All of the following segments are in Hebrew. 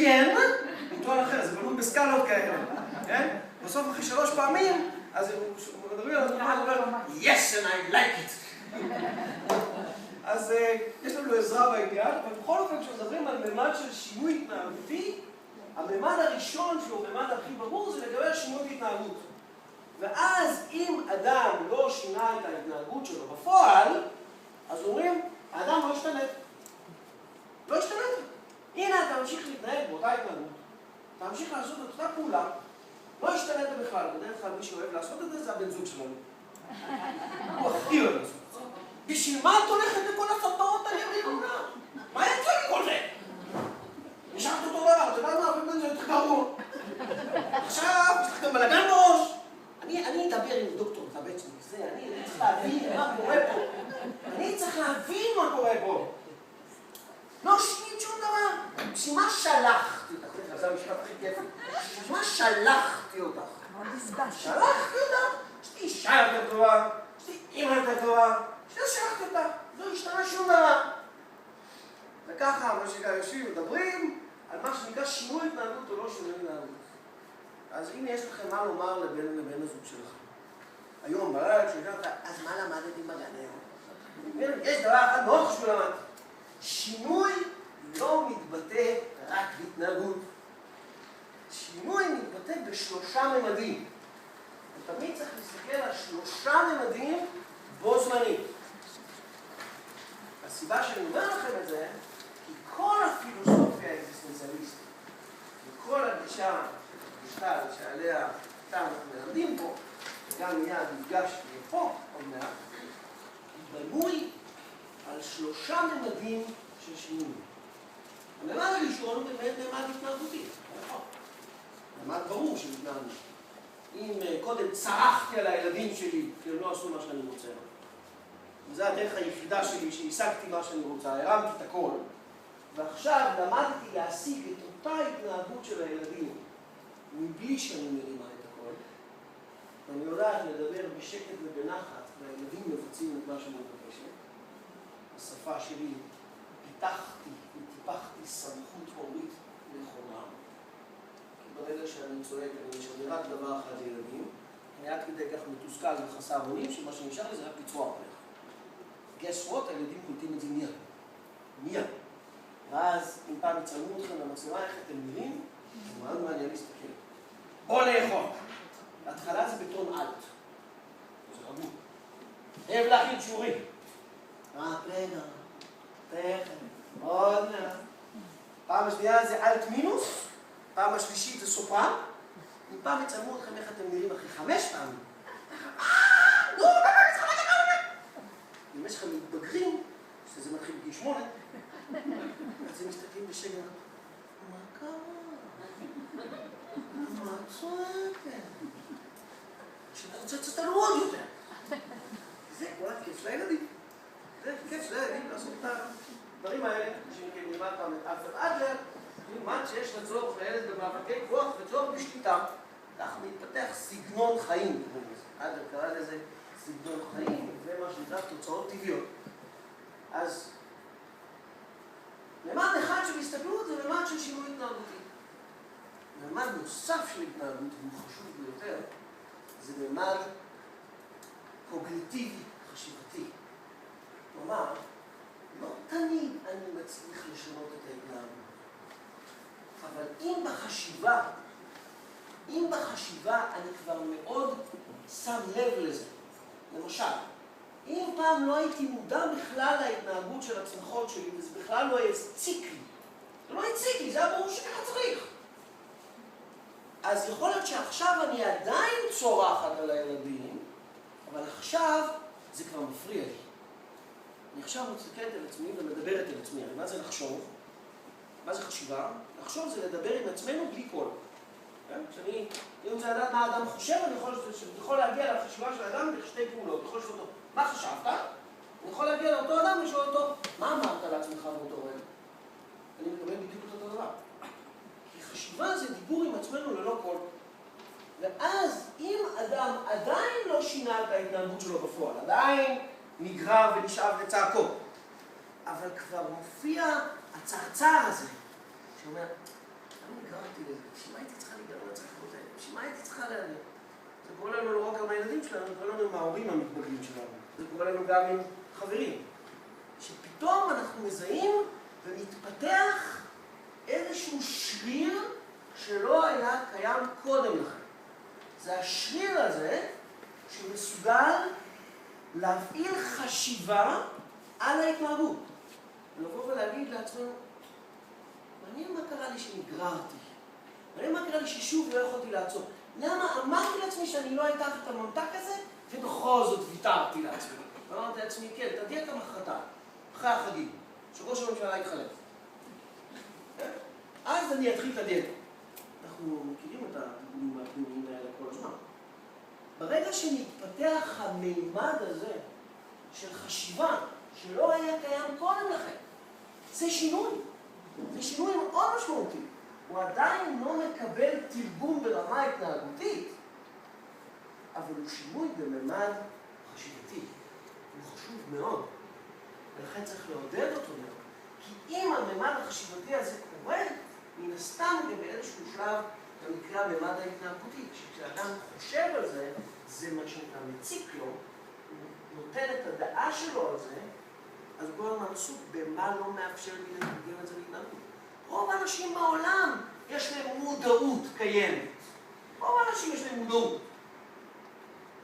again, עם טון אחר, זה בלון בסקלות כאלה, כן? בסוף אחרי 3 פעמים, אז הוא מדבר על הדוגמה, הוא אומר, yes, and I like it. אז יש לנו עזרה בעניין, אבל בכל אופן כשמדברים על ממד של שינוי התנהגותי, הממד הראשון שהוא הממד הכי ברור זה לגבי שינוי בהתנהגות. ואז אם אדם לא שינה את ההתנהגות שלו בפועל, אז אומרים, האדם לא השתלט. לא השתלט. הנה אתה ממשיך להתנהג באותה התנהגות, אתה ממשיך לעשות את אותה פעולה, לא השתלט בכלל. בדרך כלל מי שאוהב לעשות את זה, זה הבן זוג שלנו. הוא הכי אוהב לעשות את זה. בשביל מה את הולכת לכל הסרטאות האלה? מה יצא מכל זה? נשארת אותו דבר, אתה יודע מה? אבל זה יותר גרוע. עכשיו, יש לך גם בלגן בראש. אני אדבר עם דוקטור טבצ'ניק, אני צריך להבין מה קורה פה. אני צריך להבין מה קורה פה. לא שינית שום דבר. בשביל מה שלחתי אותך? זה המשפט הכי כיף. בשביל מה שלחתי אותך? שלחתי אותך? יש לי אישה יותר טובה, יש לי אימא יותר טובה. שלחתי אותך, לא השתנה שום דבר. וככה, מה שנקרא, יושבים ומדברים על מה שנקרא שינוי התנהגות או לא שינוי התנהגות. אז הנה יש לכם מה לומר לבן הזוג שלכם. היום, בלילה, כשאתה אומר, אז מה למדתי בגן היום? יש דבר אחד מאוד חשוב למד. שינוי לא מתבטא רק בהתנהגות. שינוי מתבטא ב3 ממדים. ותמיד צריך להסתכל על 3 ממדים בו זמנית. הסיבה שאני אומר לכם את זה, כי כל הפילוסופיה האקזיסטנציאליסטית, וכל הגישה שעליה אנחנו מלמדים פה, וגם מיד נפגשתי פה עוד מעט, בנוי על 3 ממדים של שינוי. הממד הראשון הוא באמת ממד התנהגותי, נכון? ממד ברור של התנהגות. אם קודם צרחתי על הילדים שלי, כי הם לא עשו מה שאני רוצה. וזו הדרך היחידה שלי, שהשגתי מה שאני רוצה, הרמתי את הכל. ועכשיו למדתי להשיג את אותה התנהגות של הילדים, מבלי שאני מרימה את הכל. ואני יודעת לדבר בשקט ובנחת, והילדים מבצעים את מה שאני מבקשת. בשפה שלי פיתחתי וטיפחתי סמכות הורית נכונה. כי ברגע שאני צועק, אני משדר רק דבר אחד לילדים, אני עד כדי כך מתוסכל וחסר אונים, שמה שנשאר לי זה רק לצרוח עליך. guess what? הילדים קולטים את זה מיד. מיד. ואז אם פעם יצלמו אתכם למצלמה איך אתם נראים, זה מאוד מעניין להסתכל. בוא לאכול. בהתחלה זה בטון אלט. זה רגוע. אוהב להכין שיעורים. רק רגע. תכף. עוד מעט. פעם השנייה זה אלט מינוס. פעם השלישית זה סופרן. אם פעם יצלמו אתכם איך אתם נראים אחרי 5 פעמים. נו, אם יש לכם מתבגרים, שזה מתחיל בגיל 8, אז הם מסתכלים בשגר, מה קרה? מה צועקת? שתצאת לנו עוד יותר. זה כל הכיף של הילדים. זה כיף של הילדים לעשות את הדברים האלה, שנלמד פעם את אלפרד אדלר, נלמד שיש לצורך לילד במאבקי כוח וצורך בשליטה. כך מתפתח סגנון חיים. אדלר קרא לזה סגנון חיים, ומה שנקרא תוצאות טבעיות. אז ממד אחד של הסתכלות זה ממד של שינוי התנהגותי. ממד נוסף של התנהגות, והוא חשוב ביותר, זה ממד קוגניטיבי, חשיבתי. כלומר, לא תמיד אני מצליח לשנות את ההתנהגות. אבל אם בחשיבה אני כבר מאוד שם לב לזה. למשל, אם פעם לא הייתי מודע בכלל להתנהגות של הצמחות שלי, וזה בכלל לא הציק לי. זה לא הציק לי, זה היה ברור שככה צריך. אז יכול להיות שעכשיו אני עדיין צורחת על הילדים, אבל עכשיו זה כבר מפריע לי. אני עכשיו מסתכלת על עצמי ומדברת על עצמי. מה זה לחשוב? מה זה חשיבה? לחשוב זה לדבר עם עצמנו בלי קול. כשאני רוצה לדעת מה האדם חושב, אני יכול להגיע לחשיבה של האדם בשתי פעולות. אני יכול לשאול אותו, מה חשבת? אני יכול להגיע לאותו אדם ולשאול אותו, מה אמרת לעצמך באותו רגע? אני מקבל בדיוק את אותו דבר. כי חשיבה זה דיבור עם עצמנו ללא קול. ואז אם אדם עדיין לא שינה את ההתנהגות שלו בפועל, עדיין נגרר ונשאב לצעקות, אבל כבר מופיע הצרצר הזה, שאומר, אני נגררתי לזה, בשביל מה הייתי צריכה להיגרר לצחקות האלה? בשביל מה הייתי צריכה להגיד? זה קורה לנו לא רק עם הילדים שלנו, זה קורה לנו עם ההורים המתבגרים שלנו. זה קורה לנו גם עם חברים. שפתאום אנחנו מזהים ומתפתח איזשהו שריר שלא היה קיים קודם לכן. זה השריר הזה שמסוגל להפעיל חשיבה על ההתנהגות. ולבוא ולהגיד לעצמנו, מעניין מה קרה לי שנגררתי? מעניין מה קרה לי ששוב לא יכולתי לעצור? למה אמרתי לעצמי שאני לא אקח את הממתק הזה, ובכל זאת ויתרתי לעצמי. ואמרתי לעצמי, כן, את הדיאטה מחרתיים, אחרי החגים, שראש הממשלה יתחלף. אז אני אתחיל את הדיאטה. אנחנו מכירים את הדיבורים הפנימיים האלה כל הזמן. ברגע שמתפתח המימד הזה של חשיבה שלא היה קיים קודם לכן, זה שינוי. זה שינוי מאוד משמעותי. הוא עדיין לא מקבל תרגום ברמה התנהגותית, אבל הוא שינוי בממד חשיבתי. הוא חשוב מאוד, ולכן צריך לעודד אותו מאוד. כי אם הממד החשיבתי הזה קורה, מן הסתם גם באיזשהו שלב במקרה הממד ההתנהגותי. כשאדם חושב על זה, זה מה שנקרא מציק לו, הוא נותן את הדעה שלו על זה, אז הוא כל הזמן עסוק במה לא מאפשר לי לתרגם את זה להתנהגות. רוב האנשים בעולם יש להם מודעות קיימת. רוב האנשים יש להם מודעות.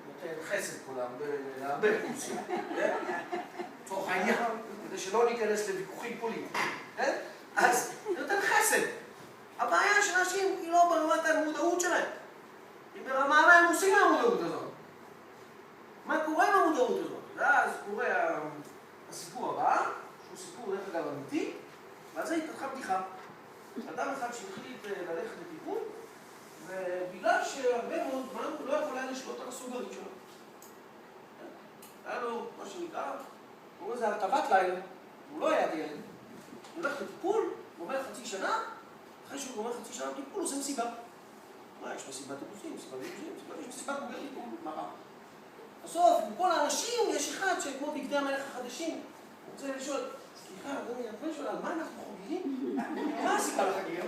נותן חסד כולם להרבה אוכלוסין. תוך העניין, כדי שלא ניכנס לוויכוחים פוליטיים. אז נותן חסד. הבעיה של אנשים היא לא ברמת המודעות שלהם. היא ברמה מה הם עושים מהמודעות הזאת. מה קורה במודעות הזאת? ואז קורה הסיפור הבא, שהוא סיפור דרך אגב אמיתי, ואז זה התפתחה בדיחה. אדם אחד שהחליט ללכת לטיפול, ובגלל שהרבה מאוד זמן הוא לא יכול היה לשלוט על הסוגרים שלו. היה לו מה שנקרא, הוא אומר זה הרטבת לילה, הוא לא היה ילד. הוא הולך לטיפול, הוא אומר חצי שנה, אחרי שהוא אומר חצי שנה לטיפול, הוא עושה מסיבה. מה, יש מסיבת טיפוסים, מסיבת בוגר טיפול, מה רע? בסוף, מכל האנשים יש אחד שכמו בגדי המלך החדשים, הוא רוצה לשאול, סליחה, אדוני, אני יכול לשאול על מה אנחנו חוגגים? מה הסיבה לחגים?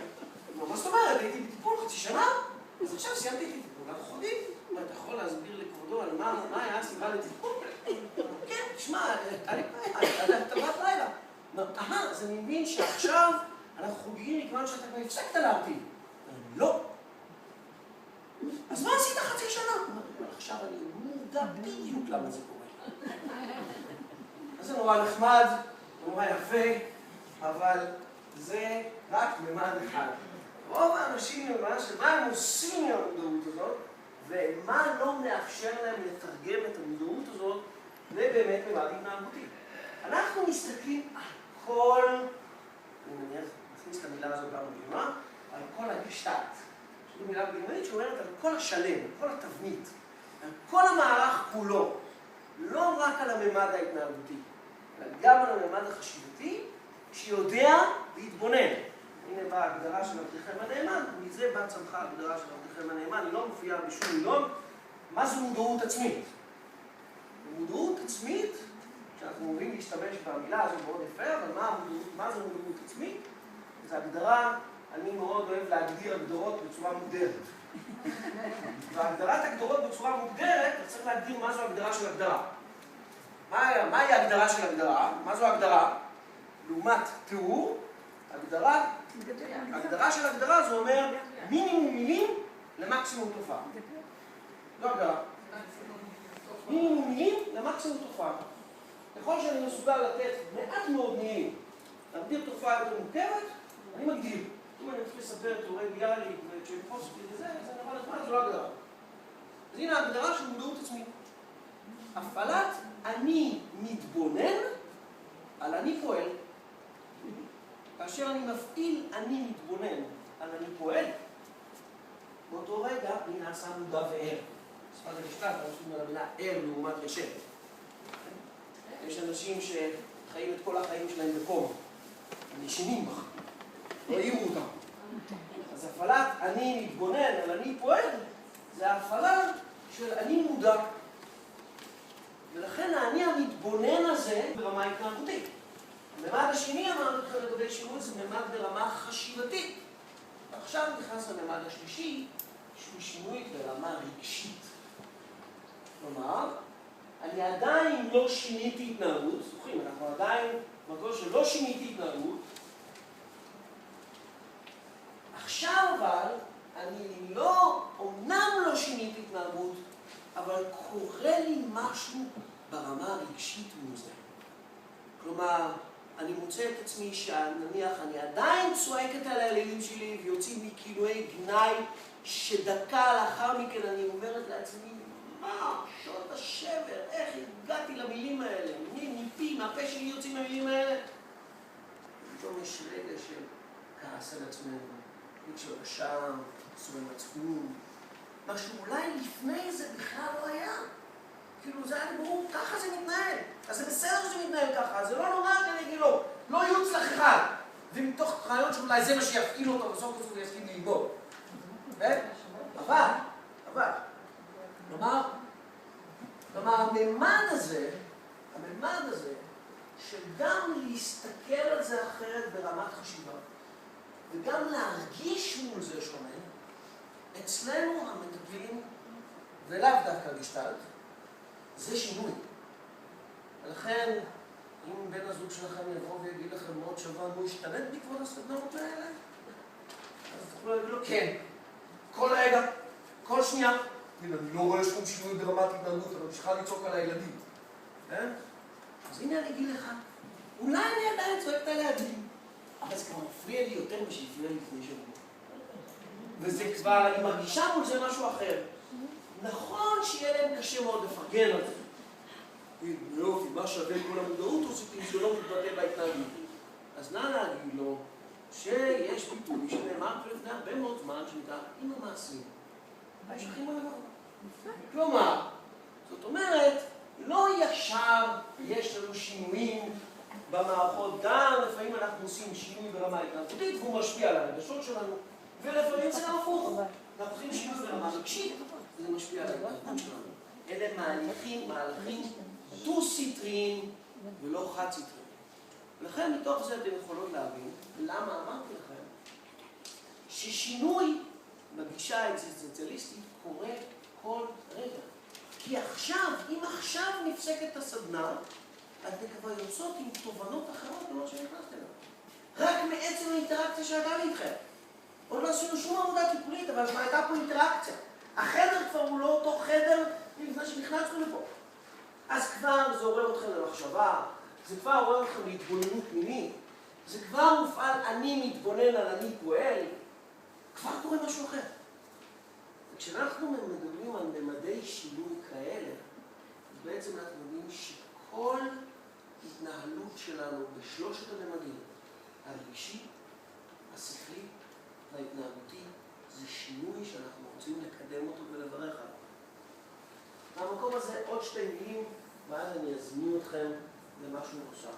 מה זאת אומרת? הייתי בטיפול חצי שנה, אז עכשיו סיימתי את הטיפול, אנחנו חוגגים. אתה יכול להסביר לכבודו על מה היה הסיבה לטיפול? כן, תשמע, אתה באת לילה. אז אני מבין שעכשיו אנחנו חוגגים מכיוון שאתה כבר הפסקת להרטיב. לא. אז מה עשית חצי שנה? עכשיו אני מודע בדיוק למה זה קורה. אז זה נורא נחמד, נורא יפה, אבל זה רק ממד אחד. רוב האנשים מה הם עושים מהמודעות הזאת, ומה לא מאפשר להם לתרגם את המודעות הזאת, זה באמת ממד התנהגותי. אנחנו מסתכלים על כל, אני מניח, נכניס את המילה הזאת גם בגרמה, על כל הגשטט. זו מילה בגרמנית שאומרת על כל השלם, על כל התבנית, על כל המערך כולו, לא רק על הממד ההתנהגותי, אלא גם על הממד החשיבתי, שיודע להתבונן. הנה באה ההגדרה של עבדכם הנאמן, ומזה באה צמחה ההגדרה של עבדכם הנאמן, היא לא מופיעה בשום מילון. מה זו מודעות עצמית? מודעות עצמית, שאנחנו אומרים להשתמש במילה הזו מאוד יפה, אבל מה זו מודעות עצמית? זו הגדרה, אני מאוד אוהב להגדיר הגדרות בצורה מוגדרת. והגדרת הגדרות בצורה מוגדרת, צריך להגדיר מה זו הגדרה של הגדרה. מהי ההגדרה של הגדרה? מה זו הגדרה? לעומת תיאור, הגדרה של הגדרה זה אומר מינימום מילים למקסימום תופעה. זו הגדרה. מינימום מילים למקסימום תופעה. ככל שאני מסוגל לתת מעט מאוד מילים, להגדיר תופעה יותר מוכרת, אני מגדיר. אם אני רוצה לספר תיאורי ביאליק וצ'ייקובסקי וזה, זה נורא נחמד, זו לא הגדרה. אז הנה ההגדרה של מודעות עצמית. הפעלת אני מתבונן על אני פועל. כאשר אני מפעיל אני מתבונן על אני פועל, באותו רגע אני נעשה מודע וער. שפת הגשטט, אנחנו עושים על המילה ער לעומת ישן. יש אנשים שחיים את כל החיים שלהם בקום. הם ישנים בך. לא העירו אותם. אז הפעלת אני מתבונן על אני פועל, זה ההפעלה של אני מודע. ולכן האני המתבונן הזה ברמה התנהגותית. הממד השני אמרנו לכם לגבי שינוי זה ממד ברמה חשיבתית. לממד השלישי, שהוא שינוי ברמה רגשית. כלומר, אני עדיין לא שיניתי התנהגות, זוכרים, אנחנו עדיין במקום שלא שיניתי התנהגות. עכשיו אבל, אני לא, אומנם לא שיניתי התנהגות, אבל קורה לי משהו ברמה הרגשית מול זה. כלומר, אני מוצא את עצמי שנניח אני עדיין צועקת על הילדים שלי ויוצאים מכינויי גנאי שדקה לאחר מכן אני אומרת לעצמי, מה, שעות השבר, איך הגעתי למילים האלה? מפי, מהפה שלי יוצאים המילים האלה? פתאום יש רגע של כעס על עצמנו, רגע של אשם, סובל מצפון, מה שאולי לפני זה בכלל לא היה. כאילו זה היה לי ברור, ככה זה מתנהל. אז זה בסדר שזה מתנהל ככה, זה לא נורא, אני אגיד לו, לא יוצלח אחד. ומתוך רעיון שאולי זה מה שיפעיל אותו, בסוף הוא יסכים ליבו. אבל, כלומר, הממד הזה, שגם להסתכל על זה אחרת ברמת חשיבה, וגם להרגיש מול זה שונה, אצלנו המטפלים, ולאו דווקא גשטלט, זה שינוי. ולכן, אם בן הזוג שלכם יבוא ויגיד לכם מאוד שבוע, הוא ישתלט בעקבות הסדנאות האלה? אז תוכלו להגיד לו, כן. כל רגע, כל שנייה. הנה, אני לא רואה שום שינוי ברמת התנהגות, אבל ממשיכה לצעוק על הילדים. אז הנה אני אגיד לך, אולי אני עדיין צועקת על הילדים, אבל זה כבר מפריע לי יותר משהפריע לי לפני שבוע. וזה כבר, אני מרגישה מול זה משהו אחר. נכון שיהיה להם קשה מאוד לפרגן על זה. יופי, מה שווה כל המודעות עושה אם זה לא מתבטא בהתנהגות. אז נא להגיד לו שיש ביטוי שנאמר לפני הרבה מאוד זמן שנקרא עם המעשים. ההמשכים הלבבות. כלומר, זאת אומרת, לא ישר יש לנו שינויים במערכות, גם לפעמים אנחנו עושים שינוי ברמה התנהגותית והוא משפיע על הרגשות שלנו, ולפעמים זה הפוך. אנחנו עושים שינוי ברמה רגשית, זה משפיע על ההתנהגות שלנו. אלה מהלכים דו-סטריים ולא חד-סטריים. ולכן מתוך זה אתם יכולות להבין למה אמרתי לכם ששינוי בגישה האקזיסטנציאליסטית קורה כל רגע. כי עכשיו, אם עכשיו נפסקת הסדנה, אתן כבר יוצאות עם תובנות אחרות ממה שנכנסתם אליו. רק מעצם האינטראקציה שהייתה לי איתכם. עוד לא עשינו שום עבודה טיפולית, אבל כבר הייתה פה אינטראקציה. החדר כבר הוא לא אותו חדר לפני שנכנסנו לפה. אז כבר זה עורר אתכם למחשבה, זה כבר עורר אתכם להתבוננות מינית, זה כבר מופעל אני מתבונן על אני פועל, כבר קורה משהו אחר. וכשאנחנו מדברים על ממדי שינוי כאלה, אז בעצם אנחנו יודעים שכל התנהלות שלנו בשלושת הממדים, הרגשי, השכלי וההתנהגותי, זה שינוי שאנחנו רוצים לקדם אותו ולברך עליו. מהמקום הזה עוד שתי מילים, ואז אני אזמין אתכם למשהו נוסף.